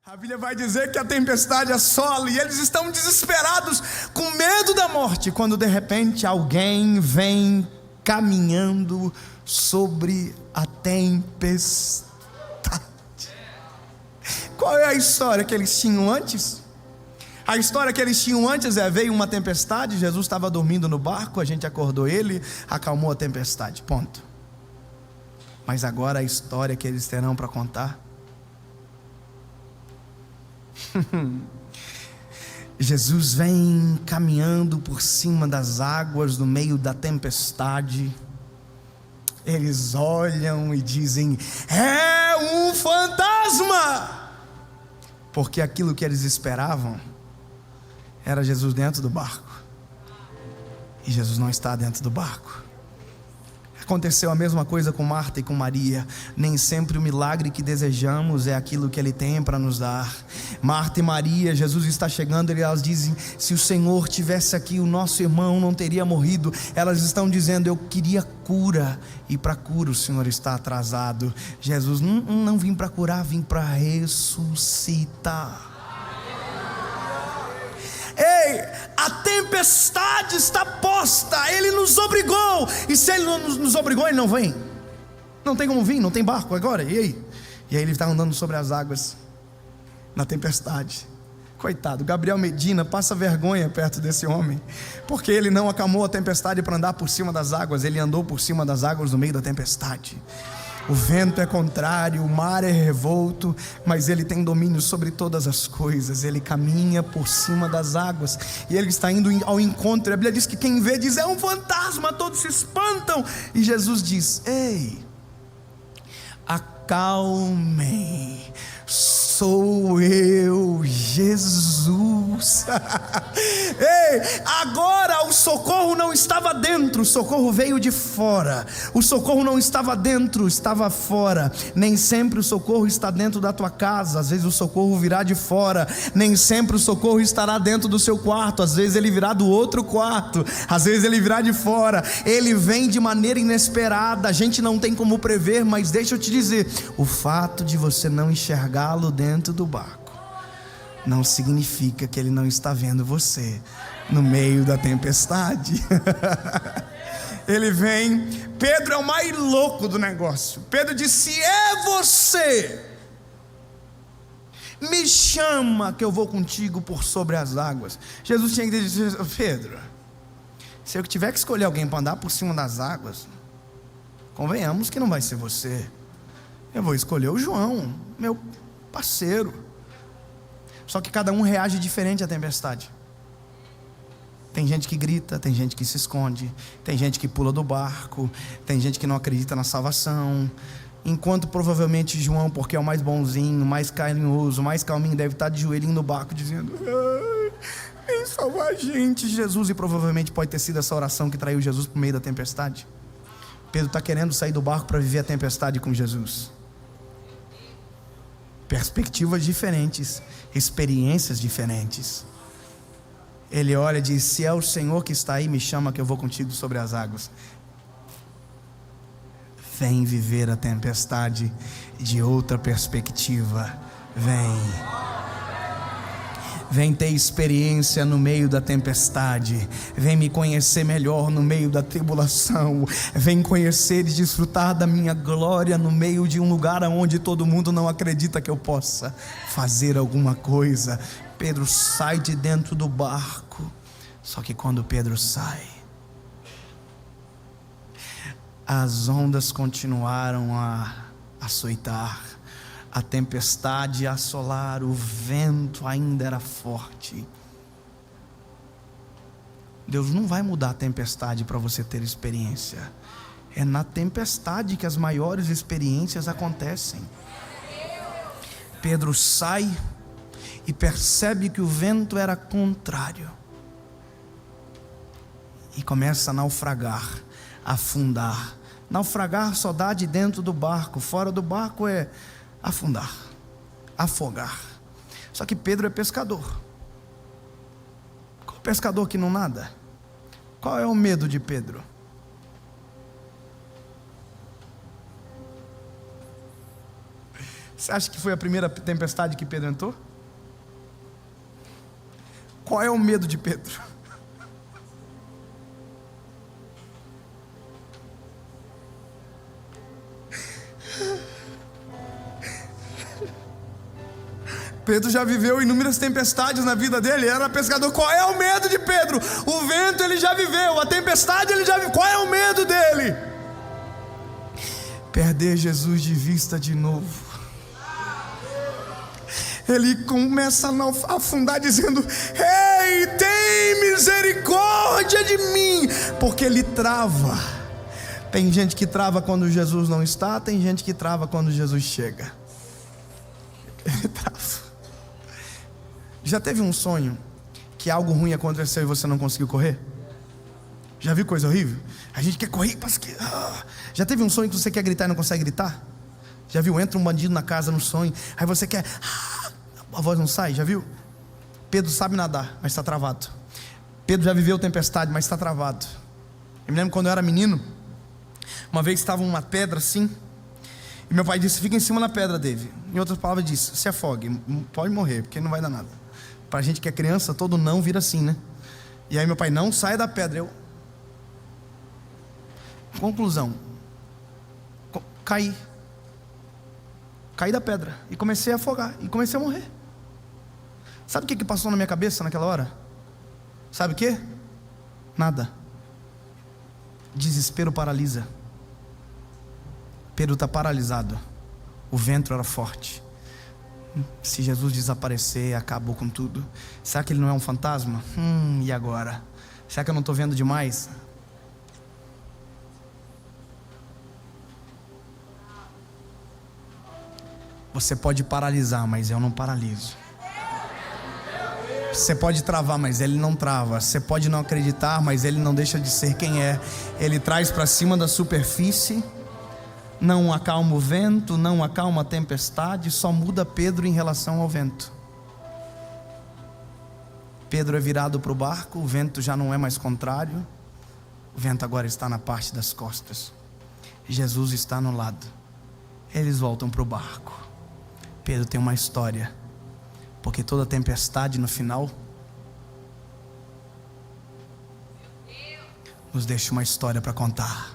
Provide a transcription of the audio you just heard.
A Bíblia vai dizer que a tempestade assola e eles estão desesperados, com medo da morte, quando de repente alguém vem caminhando sobre a tempestade. Qual é a história que eles tinham antes? A história que eles tinham antes veio uma tempestade, Jesus estava dormindo no barco, a gente acordou ele, acalmou a tempestade, ponto. Mas agora a história que eles terão para contar, Jesus vem caminhando por cima das águas no meio da tempestade. Eles olham e dizem: é um fantasma! Porque aquilo que eles esperavam era Jesus dentro do barco, e Jesus não está dentro do barco. Aconteceu a mesma coisa com Marta e com Maria. Nem sempre o milagre que desejamos é aquilo que Ele tem para nos dar. Marta e Maria, Jesus está chegando e elas dizem: se o Senhor tivesse aqui, o nosso irmão não teria morrido. Elas estão dizendo: eu queria cura, e para cura o Senhor está atrasado. Jesus: não vim para curar, vim para ressuscitar. Ei, a tempestade está posta, Ele nos obrigou, e se Ele não nos obrigou, Ele não vem. Não tem como vir, não tem barco agora, e aí? E aí Ele está andando sobre as águas, na tempestade. Coitado, Gabriel Medina passa vergonha perto desse homem, porque ele não acalmou a tempestade para andar por cima das águas, ele andou por cima das águas no meio da tempestade. O vento é contrário, o mar é revolto, mas Ele tem domínio sobre todas as coisas. Ele caminha por cima das águas, e Ele está indo ao encontro. A Bíblia diz que quem vê diz: é um fantasma, todos se espantam. E Jesus diz: ei, acalmem, sou eu, Jesus. Ei, agora o socorro não estava dentro, o socorro veio de fora. O socorro não estava dentro, estava fora. Nem sempre o socorro está dentro da tua casa, às vezes o socorro virá de fora. Nem sempre o socorro estará dentro do seu quarto, às vezes ele virá do outro quarto, às vezes ele virá de fora. Ele vem de maneira inesperada, a gente não tem como prever. Mas deixa eu te dizer, o fato de você não enxergá-lo dentro do barco não significa que Ele não está vendo você no meio da tempestade. Ele vem. Pedro é o mais louco do negócio. Pedro disse: se é você, me chama que eu vou contigo por sobre as águas. Jesus tinha que dizer: Pedro, se eu tiver que escolher alguém para andar por cima das águas, convenhamos que não vai ser você. Eu vou escolher o João, meu parceiro. Só que cada um reage diferente à tempestade. Tem gente que grita, tem gente que se esconde, tem gente que pula do barco, tem gente que não acredita na salvação. Enquanto provavelmente João, porque é o mais bonzinho, mais carinhoso, mais calminho, deve estar de joelhinho no barco dizendo: vem salvar a gente, Jesus. E provavelmente pode ter sido essa oração que traiu Jesus por meio da tempestade. Pedro está querendo sair do barco para viver a tempestade com Jesus. Perspectivas diferentes, experiências diferentes. Ele olha e diz: se é o Senhor que está aí, me chama que eu vou contigo sobre as águas. Vem viver a tempestade de outra perspectiva. Vem ter experiência no meio da tempestade. Vem me conhecer melhor no meio da tribulação. Vem conhecer e desfrutar da minha glória no meio de um lugar onde todo mundo não acredita que eu possa fazer alguma coisa. Pedro sai de dentro do barco. Só que quando Pedro sai, as ondas continuaram a açoitar, a tempestade a assolar, o vento ainda era forte. Deus não vai mudar a tempestade para você ter experiência. É na tempestade que as maiores experiências acontecem. Pedro sai e percebe que o vento era contrário, e começa a naufragar, afundar. Naufragar só dá de dentro do barco, fora do barco é afundar, afogar. Só que Pedro é pescador. Qual pescador que não nada? Qual é o medo de Pedro? Você acha que foi a primeira tempestade que Pedro entrou? Qual é o medo de Pedro? Pedro já viveu inúmeras tempestades na vida dele, ele era pescador. Qual é o medo de Pedro? O vento ele já viveu, a tempestade ele já viveu. Qual é o medo dele? Perder Jesus de vista de novo. Ele começa a afundar dizendo: ei, tem misericórdia de mim, porque ele trava. Tem gente que trava quando Jesus não está, tem gente que trava quando Jesus chega. Ele trava. Já teve um sonho que algo ruim aconteceu e você não conseguiu correr? Já viu coisa horrível? A gente quer correr, parece que... Já teve um sonho que você quer gritar e não consegue gritar? Já viu? Entra um bandido na casa no sonho, aí você quer... a voz não sai, já viu? Pedro sabe nadar, mas está travado. Pedro já viveu tempestade, mas está travado. Eu me lembro quando eu era menino, uma vez estava uma pedra assim, e meu pai disse: fica em cima da pedra, David. Em outras palavras disse: se afogue, pode morrer, porque não vai dar nada. Pra gente que é criança, todo não vira assim, né? E aí meu pai: não saia da pedra. Eu... Conclusão: caí da pedra e comecei a afogar e comecei a morrer. Sabe o que passou na minha cabeça naquela hora? Sabe o que? Nada. Desespero paralisa. Pedro está paralisado. O vento era forte. Se Jesus desaparecer, acabou com tudo. Será que ele não é um fantasma? E agora? Será que eu não estou vendo demais? Você pode paralisar, mas eu não paraliso. Você pode travar, mas ele não trava. Você pode não acreditar, mas ele não deixa de ser quem é. Ele traz para cima da superfície. Não acalma o vento, não acalma a tempestade, só muda Pedro em relação ao vento. Pedro é virado para o barco, o vento já não é mais contrário. O vento agora está na parte das costas. Jesus está no lado. Eles voltam para o barco. Pedro tem uma história, porque toda tempestade no final nos deixa uma história para contar.